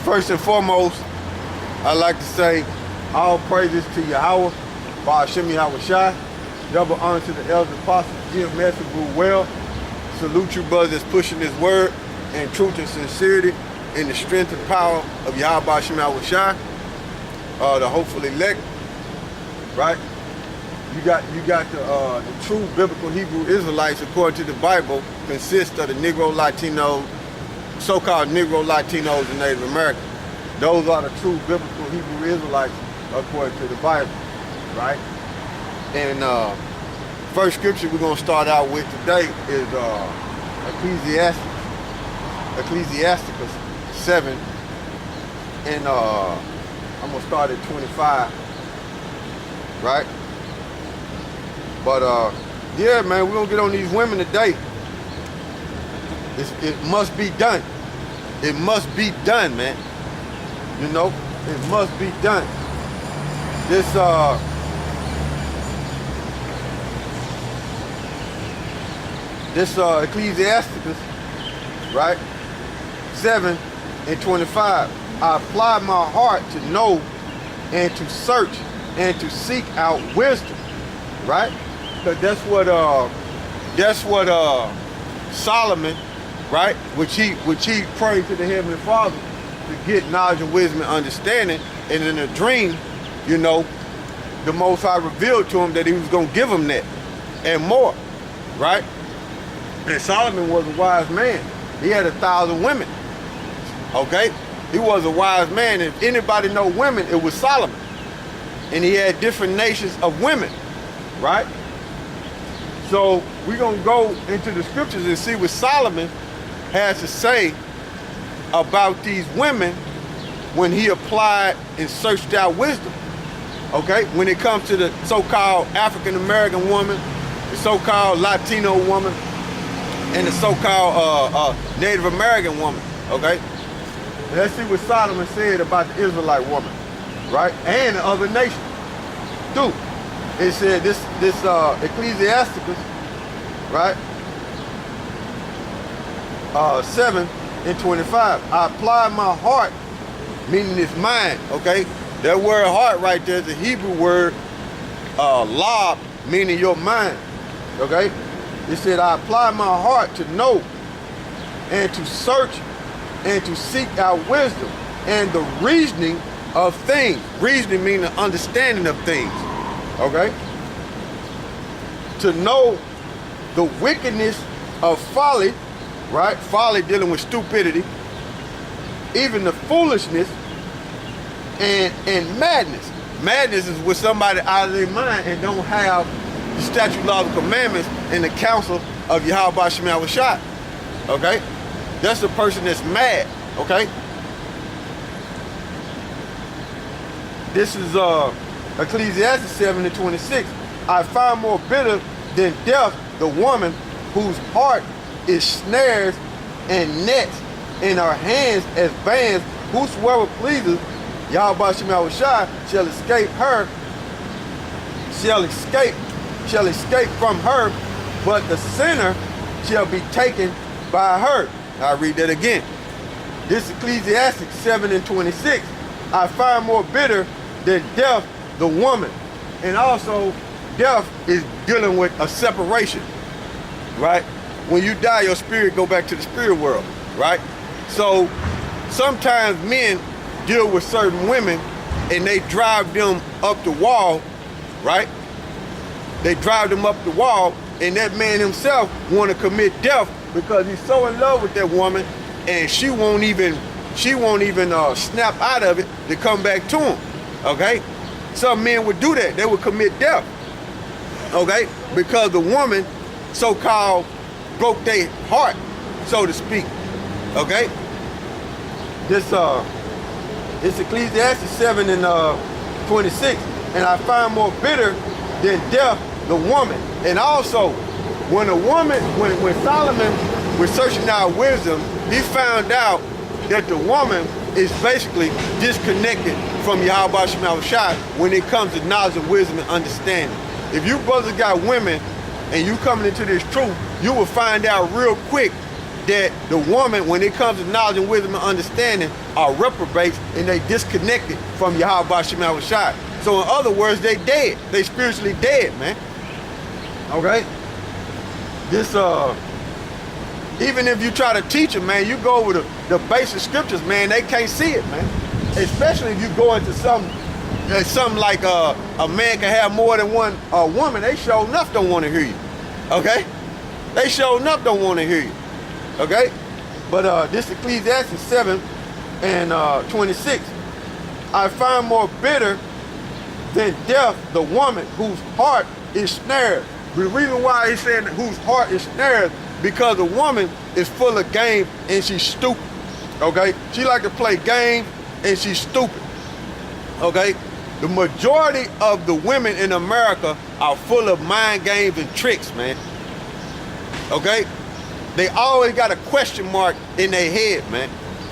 First and foremost, I'd like to say all praises to Yahawah, YAHAWASHI. Double honor to the elders, apostles, Jim Messer, grew well. Salute you brothers that's pushing this word in truth and sincerity in the strength and power of Yahawah YAHAWASHI, the hopeful elect, right? You got the true biblical Hebrew Israelites, according to the Bible, consist of the Negro, Latino, so-called Negro, Latinos, and Native Americans. Those are the true biblical Hebrew Israelites, according to the Bible, right? And first scripture we're going to start out with today is Ecclesiasticus 7, and I'm going to start at 25, right? But yeah, man, we're going to get on these women today. It must be done. It must be done, man. You know, it must be done. This Ecclesiasticus, right? 7 and 25. I apply my heart to know and to search and to seek out wisdom, right? Because that's what Solomon, right? Which he prayed to the Heavenly Father to get knowledge and wisdom and understanding. And in a dream, you know, the Most High revealed to him that he was going to give him that and more, right? And Solomon was a wise man. He had 1,000 women, okay? He was a wise man. If anybody know women, it was Solomon. And he had different nations of women, right? So we're going to go into the scriptures and see what Solomon has to say about these women when he applied and searched out wisdom, okay? When it comes to the so-called African-American woman, the so-called Latino woman, and the so-called Native American woman, okay? Let's see what Solomon said about the Israelite woman, right? And the other nations. Dude, it said this Ecclesiasticus, right? 7 and 25. I apply my heart, meaning it's mind, okay? That word heart right there is a Hebrew word, lob, meaning your mind, okay? It said, I apply my heart to know and to search and to seek out wisdom and the reasoning of things. Reasoning meaning the understanding of things, okay? To know the wickedness of folly, right? Folly dealing with stupidity, even the foolishness and madness. Madness is with somebody out of their mind and don't have the statute, laws, and commandments and the counsel of Yahawah YAHAWASHI, okay? That's the person that's mad, okay? This is Ecclesiastes 7 and 26. I find more bitter than death the woman whose heart is snares and nets, in her hands as bands. Whosoever pleases Yahawah YAHAWASHI shall escape her, shall escape from her, but the sinner shall be taken by her. I'll read that again. This Ecclesiastes 7 and 26. I find more bitter than death the woman. And also, death is dealing with a separation, right? When you die, your spirit go back to the spirit world, right? So sometimes men deal with certain women and they drive them up the wall, right? They drive them up the wall, and that man himself want to commit death because he's so in love with that woman, and she won't even snap out of it to come back to him, okay? Some men would do that. They would commit death, okay? Because the woman so-called broke their heart, so to speak, okay? This Ecclesiastes 7 and 26. And I find more bitter than death the woman. And also, when Solomon was searching out wisdom, he found out that the woman is basically disconnected from Yahawah YAHAWASHI when it comes to knowledge and wisdom and understanding. If you brothers got women and you coming into this truth, you will find out real quick that the woman, when it comes to knowledge and wisdom and understanding, are reprobates and they disconnected from YAHAWASHI. So in other words, they dead. They spiritually dead, man. Okay? This, even if you try to teach them, man, you go over the basic scriptures, man, they can't see it, man. Especially if you go into something like a man can have more than one woman, they sure enough don't want to hear you. Okay? They sure enough don't want to hear you. Okay? But this Ecclesiastes 7 and 26. I find more bitter than death the woman whose heart is snared. The reason why he's saying whose heart is snared, because the woman is full of game and she's stupid. Okay? She like to play games and she's stupid. Okay? The majority of the women in America are full of mind games and tricks, man. Okay? They always got a question mark in their head, man,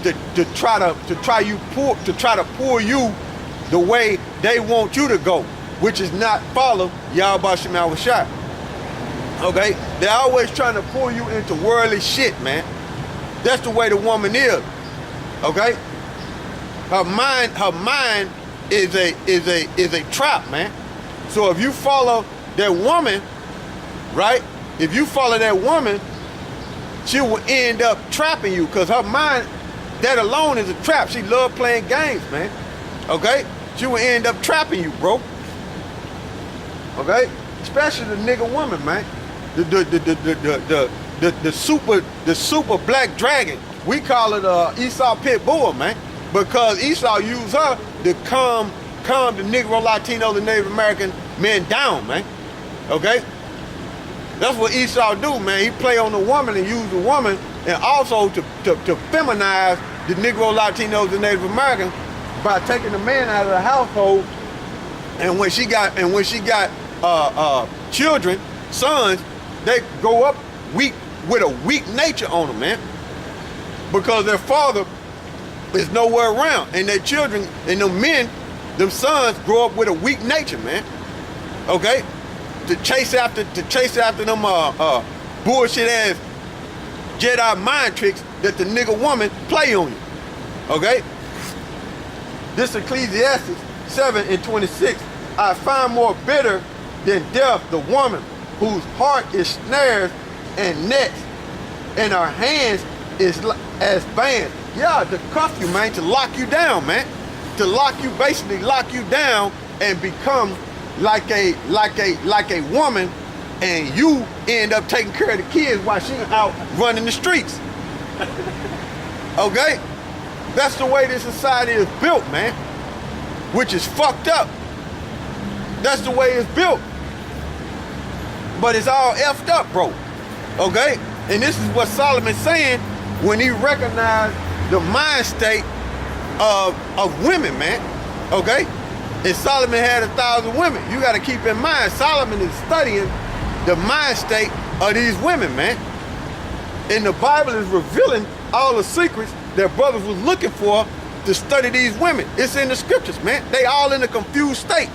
to try to pull you the way they want you to go, which is not follow YAHAWASHI. Okay? They're always trying to pull you into worldly shit, man. That's the way the woman is. Okay? Her mind is a trap, man. So if you follow that woman, right? If you follow that woman, she will end up trapping you, because her mind, that alone is a trap. She love playing games, man. Okay? She will end up trapping you, bro. Okay? Especially the nigga woman, man. The super black dragon. We call it Esau pit bull, man. Because Esau used her to calm the Negro, Latino, the Native American men down, man. Okay? That's what Esau do, man. He play on the woman and use the woman, and also to feminize the Negro, Latinos, and Native Americans by taking the man out of the household. And when she got children, sons, they grow up weak with a weak nature on them, man. Because their father is nowhere around, and their children and them men, them sons, grow up with a weak nature, man. Okay? To chase after them bullshit ass Jedi mind tricks that the nigga woman play on you. Okay? This Ecclesiastes 7 and 26. I find more bitter than death the woman whose heart is snares and nets, and her hands is as bands. Yeah, to cuff you, man, to lock you down, man. To basically lock you down and become like a woman, and you end up taking care of the kids while she out running the streets. Okay? That's the way this society is built, man. Which is fucked up. That's the way it's built. But it's all effed up, bro. Okay? And this is what Solomon's saying when he recognized the mind state of women, man. Okay? And Solomon had 1,000 women. You got to keep in mind, Solomon is studying the mind state of these women, man. And the Bible is revealing all the secrets that brothers was looking for to study these women. It's in the scriptures, man. They all in a confused state.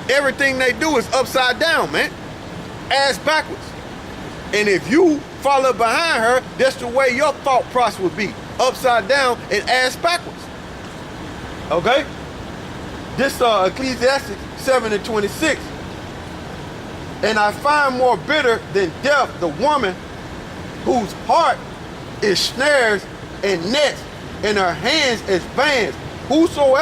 Everything they do is upside down, man. Ass backwards. And if you follow behind her, that's the way your thought process would be. Upside down and ass backwards. Okay? This Ecclesiastes 7 and 26. And I find more bitter than death the woman whose heart is snares and nets, and her hands as bands. Whoso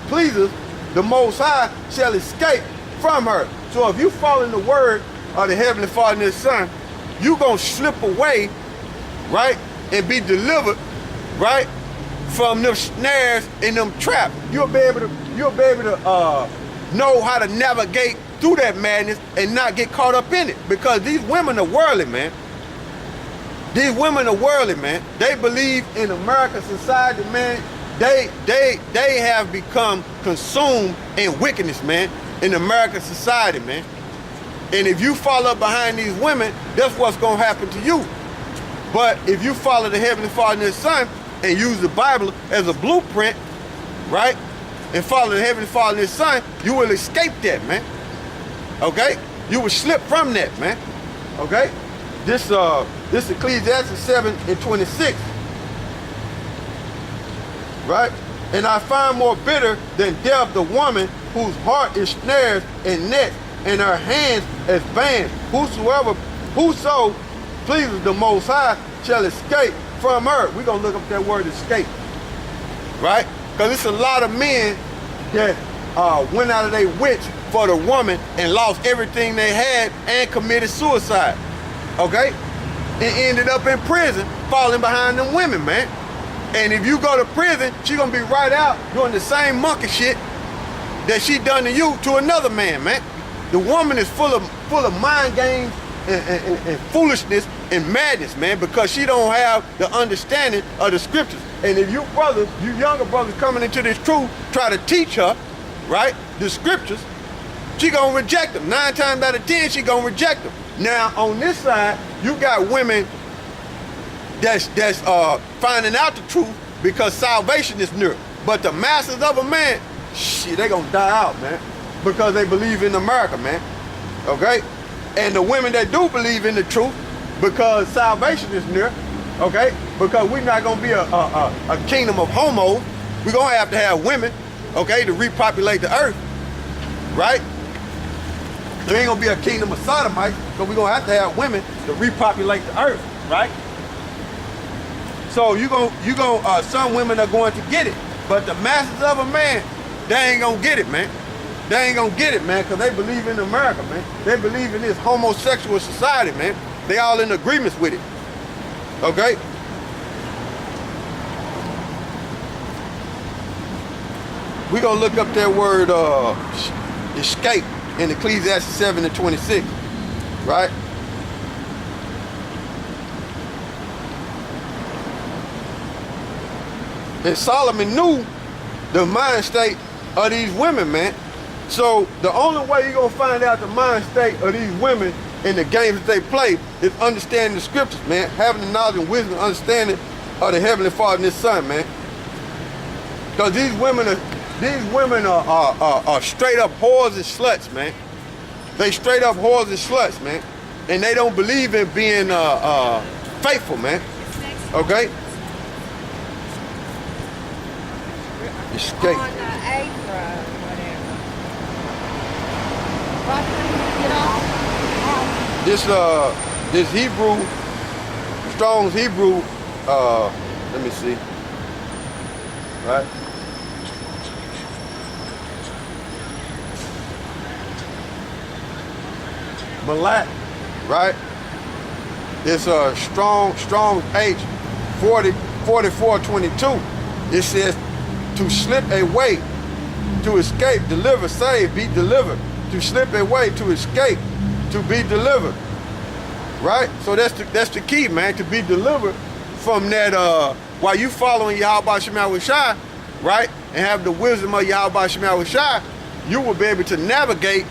pleases the Most High shall escape from her. So if you fall in the word of the Heavenly Father and His Son, you gonna slip away, right, and be delivered, right, from them snares and them traps. You'll be able to know how to navigate through that madness and not get caught up in it. Because these women are worldly, man. These women are worldly, man. They believe in American society, man. They have become consumed in wickedness, man, in American society, man. And if you follow behind these women, that's what's gonna happen to you. But if you follow the Heavenly Father and His Son and use the Bible as a blueprint, right, and follow the Heavenly Father and His Son, you will escape that, man. Okay? You will slip from that, man. Okay? This Ecclesiastes 7:26. Right? And I find more bitter than death the woman whose heart is snares and nets, and her hands as bands. Whoso pleases the Most High shall escape from her. We're going to look up that word escape. Right? Because it's a lot of men that went out of their wits for the woman and lost everything they had and committed suicide. Okay? And ended up in prison falling behind them women, man. And if you go to prison, she gonna be right out doing the same monkey shit that she done to you to another man, man. The woman is full of mind games and foolishness and madness, man, because she don't have the understanding of the scriptures. And if you brothers, you younger brothers coming into this truth, try to teach her, right, the scriptures, she gonna reject them. 9 times out of 10, she gonna reject them. Now, on this side, you got women that's finding out the truth because salvation is near. But the masses of a man, shit, they gonna die out, man, because they believe in America, man. Okay? And the women that do believe in the truth, because salvation is near, okay? Because we're not gonna be a kingdom of homos. We're gonna have to have women, okay, to repopulate the earth, right? There ain't gonna be a kingdom of sodomites, so we're gonna have to have women to repopulate the earth, right? So some women are going to get it, but the masses of a man, they ain't gonna get it, man. They ain't gonna get it, man, because they believe in America, man. They believe in this homosexual society, man. They all in agreements with it, okay? We gonna look up that word escape in Ecclesiastes 7:26, right? And Solomon knew the mind state of these women, man. So the only way you're gonna find out the mind state of these women in the games that they play is understanding the scriptures, man. Having the knowledge and wisdom and understanding of the Heavenly Father and His Son, man. Because these women are straight up whores and sluts, man. They straight up whores and sluts, man. And they don't believe in being faithful, man. Okay? Escape. On April, whatever. What you get off? This Hebrew, Strong's Hebrew, let me see. Right? Malak, right? It's strong H 4422. It says to slip away, to escape, deliver, save, be delivered. To slip away, to escape, to be delivered. Right? So that's the key, man, to be delivered from that while you following YAHAWASHI, right? And have the wisdom of YAHAWASHI, you will be able to navigate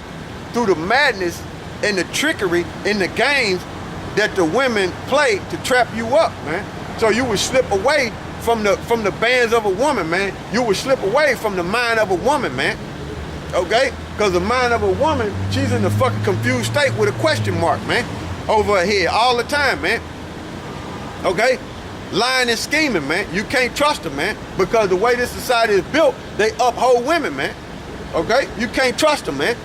through the madness and the trickery in the games that the women play to trap you up, man. So you will slip away from the bands of a woman, man. You will slip away from the mind of a woman, man. Okay? Because the mind of a woman, she's in a fucking confused state with a question mark, man, over her head all the time, man. Okay? Lying and scheming, man. You can't trust them, man, because the way this society is built, they uphold women, man. Okay? You can't trust them, man.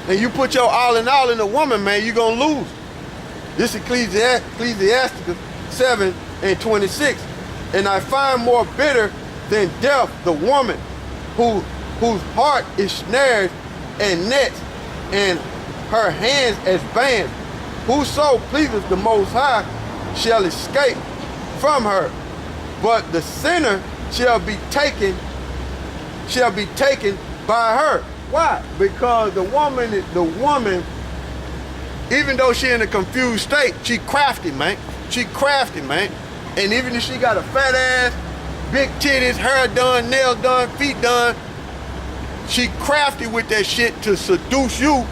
And you put your all in a woman, man, you're gonna lose. This Ecclesiastes 7:26. And I find more bitter than death the woman whose heart is snares and nets, and her hands as bands. Whoso pleases the Most High shall escape from her, but the sinner shall be taken by her. Why? Because the woman, even though she in a confused state, she crafty, man. She crafty, man. And even if she got a fat ass, big titties, hair done, nails done, feet done, she crafty with that shit to seduce you,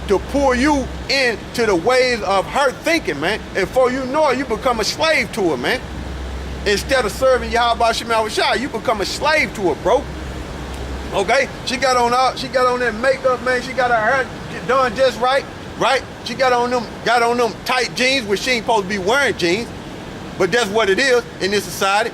to pull you into the ways of her thinking, man. And before you know it, you become a slave to her, man. Instead of serving YAHAWASHI, you become a slave to her, bro. Okay? She got on that makeup, man. She got her hair done just right. right? She got on them tight jeans where she ain't supposed to be wearing jeans, but that's what it is in this society.